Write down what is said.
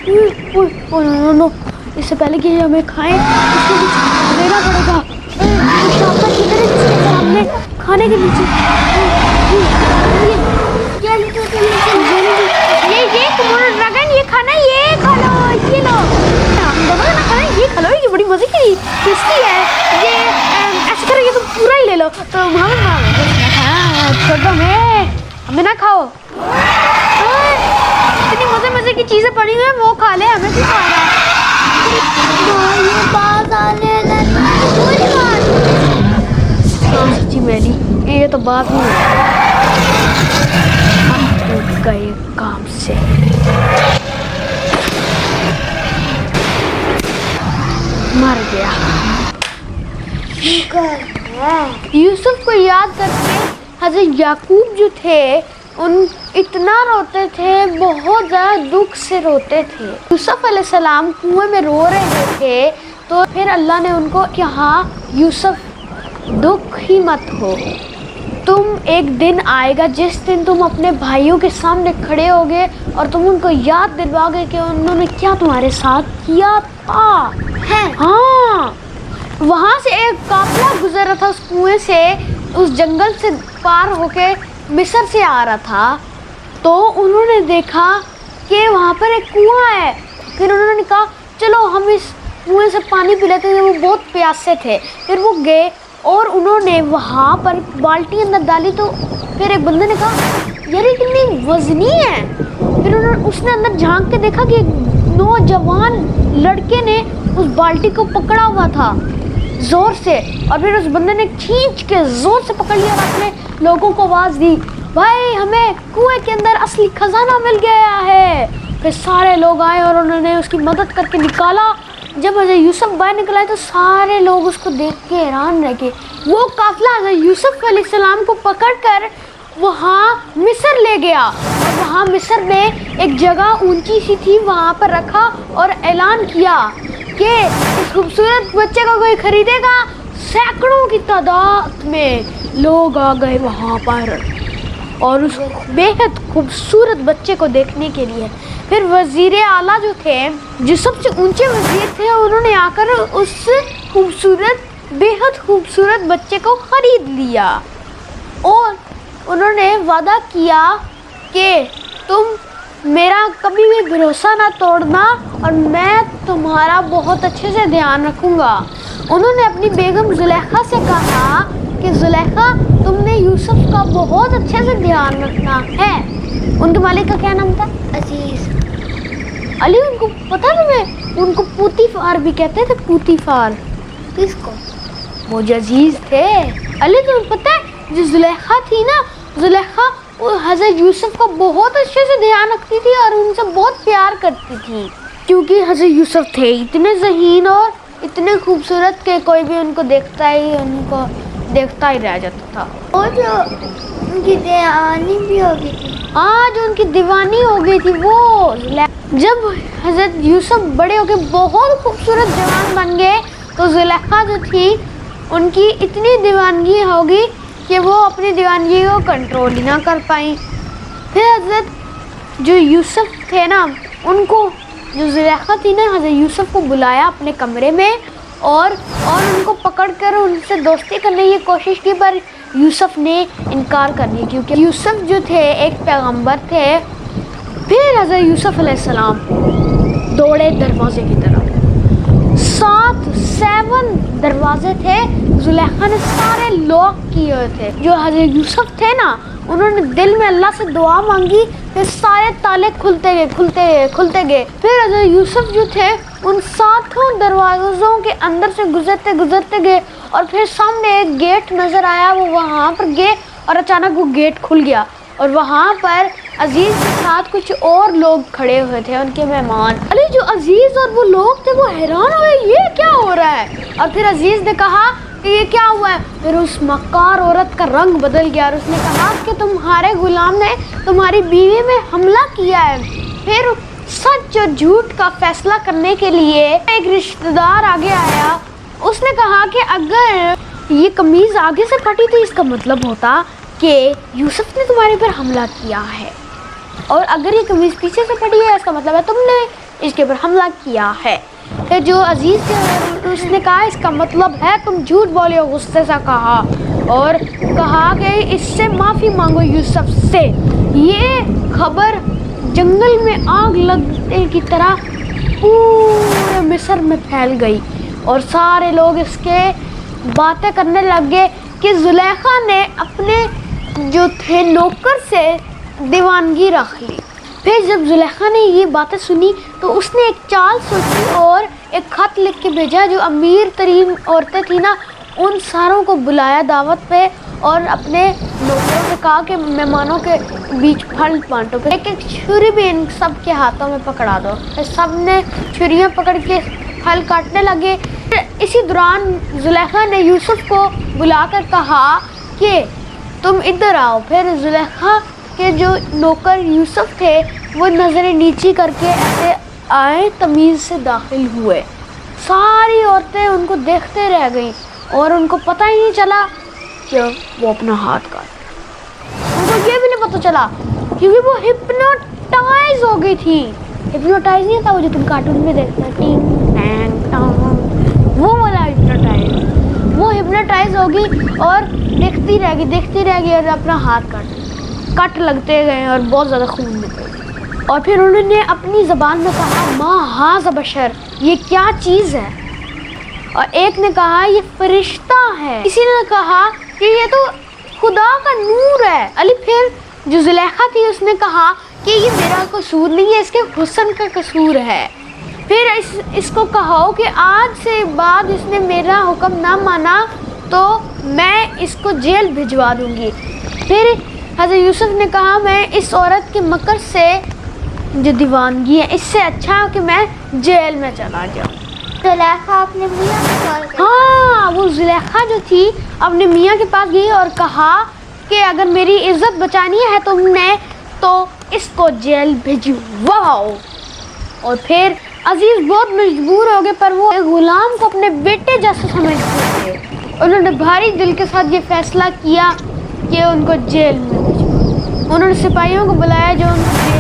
No, इससे पहले कि हमें खाएं इसको कुछ देना पड़ेगा। शाबाश की तरह जिसके सामने खाने के नीचे ये ड्रैगन ये खाना, ये खा लो, ये लो, ना खाना, ये खा लो, ये बड़ी मजे की टेस्टी है, ये ऐसे करेंगे तुम पूरा ही ले लो। तो छोड़ दो, हमें ना खाओ, इतनी मजे मजे की चीजें पड़ी हुई है, वो खा ले, हमें क्यों खा रहा है? सच्ची मेरी ये तो बात नहीं है। हम गए काम से। मर गया। यूसुफ को याद करके हज़रत याकूब जो थे उन इतना रोते थे, बहुत ज़्यादा दुख से रोते थे। यूसुफ अलैहिस्सलाम कुएं में रो रहे थे, तो फिर अल्लाह ने उनको कहा, यूसुफ दुख ही मत हो, तुम एक दिन आएगा जिस दिन तुम अपने भाइयों के सामने खड़े होगे और तुम उनको याद दिलवाओगे कि उन्होंने क्या तुम्हारे साथ किया था। हाँ, वहाँ से एक काफिला गुजर रहा था उस कुएं से, उस जंगल से पार होके मिस्र से आ रहा था, तो उन्होंने देखा कि वहाँ पर एक कुआं है। फिर उन्होंने कहा चलो हम इस कुएं से पानी पी लेते हैं, वो बहुत प्यासे थे। फिर वो गए और उन्होंने वहाँ पर बाल्टी अंदर डाली, तो फिर एक बंदे ने कहा यार ये कितनी वजनी है। फिर उसने अंदर झांक के देखा कि नौजवान लड़के ने उस बाल्टी को पकड़ा हुआ था ज़ोर से, और फिर उस बंदे ने खींच के ज़ोर से पकड़ लिया और अपने लोगों को आवाज़ दी, भाई हमें कुएं के अंदर असली खजाना मिल गया है। फिर सारे लोग आए और उन्होंने उसकी मदद करके निकाला। जब हज़रत यूसुफ बाहर निकला तो सारे लोग उसको देख के हैरान रह गए। वो काफिला हज़रत यूसुफ अलैहिस्सलाम को पकड़कर वहाँ मिस्र ले गया, और वहाँ मिस्र में एक जगह ऊंची सी थी, वहाँ पर रखा और ऐलान किया कि इस खूबसूरत बच्चे को कोई खरीदेगा। सैकड़ों की तादाद में लोग आ गए वहाँ पर और उस बेहद खूबसूरत बच्चे को देखने के लिए। फिर वज़ीर आला जो थे, जो सबसे ऊंचे वज़ीर थे, उन्होंने आकर उस खूबसूरत बेहद खूबसूरत बच्चे को ख़रीद लिया और उन्होंने वादा किया कि तुम मेरा कभी भी भरोसा ना तोड़ना और मैं तुम्हारा बहुत अच्छे से ध्यान रखूँगा। उन्होंने अपनी बेगम ज़ुलेखा से कहा कि ज़ुलेखा तुमने यूसुफ का बहुत अच्छे से ध्यान रखना है। उनके मालिक का क्या नाम था? अजीज़ अली। उनको पता तुम्हें, उनको पूतीफार भी कहते थे। पूतीफार किसको? वो जो अजीज़ थे। अली तुम्हें पता है जो ज़ुलेखा थी ना, ज़ुलेखा वो हज़रत यूसुफ का बहुत अच्छे से ध्यान रखती थी और उनसे बहुत प्यार करती थी, क्योंकि हज़रत यूसुफ थे इतने ज़हीन और इतने खूबसूरत के कोई भी उनको देखता ही रह जाता था। और जो उनकी दीवानी भी हो गई थी। हाँ, जो उनकी दीवानी हो गई थी वो। जब हज़रत यूसुफ बड़े हो गए, बहुत खूबसूरत जवान बन गए, तो ज़ुलेखा जो थी उनकी इतनी दीवानगी हो गई कि वो अपनी दीवानगी को कंट्रोल ही ना कर पाई। फिर हज़रत जो यूसुफ थे ना, उनको जो ज़ुलेखा थी ना, हज़रत यूसुफ को बुलाया अपने कमरे में और उनको पकड़कर उनसे दोस्ती करने की कोशिश की, पर यूसुफ ने इनकार कर दिया, क्योंकि यूसुफ जो थे एक पैगंबर थे। फिर हज़रत यूसुफ अलैहिस्सलाम दौड़े दरवाजे की तरफ। 7 दरवाजे थे, ज़ुलेखा ने सारे लॉक किए हुए थे। जो हज़रत यूसुफ थे ना, उन्होंने दिल में अल्लाह से दुआ मांगी, फिर सारे ताले खुलते गए। फिर हज़रत यूसुफ जो थे उन 7 दरवाज़ों के अंदर से गुजरते गए और फिर सामने एक गेट नज़र आया। वो वहाँ पर गए और अचानक वो गेट खुल गया और वहाँ पर अजीज़ के साथ कुछ और लोग खड़े हुए थे, उनके मेहमान। अरे जो अजीज़ और वो लोग थे वो हैरान हुए, ये क्या हो रहा है? और फिर अजीज़ ने कहा कि ये क्या हुआ है? फिर उस मक्कार औरत का रंग बदल गया और उसने कहा कि तुम्हारे गुलाम ने तुम्हारी बीवी में हमला किया है। फिर सच और झूठ का फैसला करने के लिए एक रिश्तेदार आगे आया। उसने कहा कि अगर ये कमीज़ आगे से फटी तो इसका मतलब होता कि यूसुफ ने तुम्हारे पर हमला किया है, और अगर ये कमीज़ पीछे से फटी है इसका मतलब है तुमने اس کے اوپر حملہ کیا ہے۔ پھر جو عزیز تھے اس نے کہا اس کا مطلب ہے تم جھوٹ بولے ہو، غصے سے کہا، اور کہا کہ اس سے معافی مانگو یوسف سے۔ یہ خبر جنگل میں آگ لگنے کی طرح پورے مصر میں پھیل گئی اور سارے لوگ اس کے باتیں کرنے لگ گئے کہ زلیخا نے اپنے جو تھے نوکر سے دیوانگی رکھ لی۔ پھر جب زلیخا نے یہ باتیں سنی تو اس نے ایک چال سوچی اور ایک خط لکھ کے بھیجا۔ جو امیر ترین عورتیں تھیں نا، ان ساروں کو بلایا دعوت پہ اور اپنے نوکروں سے کہا کہ مہمانوں کے بیچ پھل بانٹو، پھر ایک ایک چھری بھی ان سب کے ہاتھوں میں پکڑا دو۔ پھر سب نے چھریاں پکڑ کے پھل کاٹنے لگے۔ پھر اسی دوران زلیخا نے یوسف کو بلا کر کہا کہ تم ادھر آؤ۔ پھر زلیخا کے جو نوکر یوسف تھے وہ نظریں نیچی کر کے ایسے آئے، تمیز سے داخل ہوئے۔ ساری عورتیں ان کو دیکھتے رہ گئیں اور ان کو پتہ ہی نہیں چلا کہ وہ اپنا ہاتھ کاٹ، ان کو یہ بھی نہیں پتہ چلا کیونکہ وہ ہپنوٹائز ہو گئی تھی۔ ہپنوٹائز نہیں تھا وہ جو تم کارٹون میں دیکھتے ٹینگ ٹینگ ٹانگ، وہ والا ہپنوٹائز۔ وہ ہپنوٹائز ہو گئی اور دیکھتی رہ گئی اور اپنا ہاتھ کٹ لگتے گئے اور بہت زیادہ خون نکل گیا۔ اور پھر انہوں نے اپنی زبان میں کہا ما ھذا بشر، یہ کیا چیز ہے؟ اور ایک نے کہا یہ فرشتہ ہے، کسی نے کہا کہ یہ تو خدا کا نور ہے۔ علی پھر جو زلیخا تھی اس نے کہا کہ یہ میرا قصور نہیں ہے، اس کے حسن کا قصور ہے۔ پھر اس کو کہو کہ آج سے بعد اس نے میرا حکم نہ مانا تو میں اس کو جیل بھجوا دوں گی۔ پھر حضرت یوسف نے کہا میں اس عورت کے مکر سے جو دیوانگی ہے اس سے اچھا کہ میں جیل میں چلا جاؤں۔ زلیخا اپنے میاں کے پاس گئی۔ ہاں، وہ زلیخا جو تھی اپنے میاں کے پاس گئی اور کہا کہ اگر میری عزت بچانی ہے تم نے تو اس کو جیل بھجواؤ۔ اور پھر عزیز بہت مجبور ہو گئے، پر وہ غلام کو اپنے بیٹے جیسا سمجھتے تھے۔ انہوں نے بھاری دل کے ساتھ یہ فیصلہ کیا کہ ان کو جیل میں بھجواؤ۔ انہوں نے سپاہیوں کو بلایا جو ان کو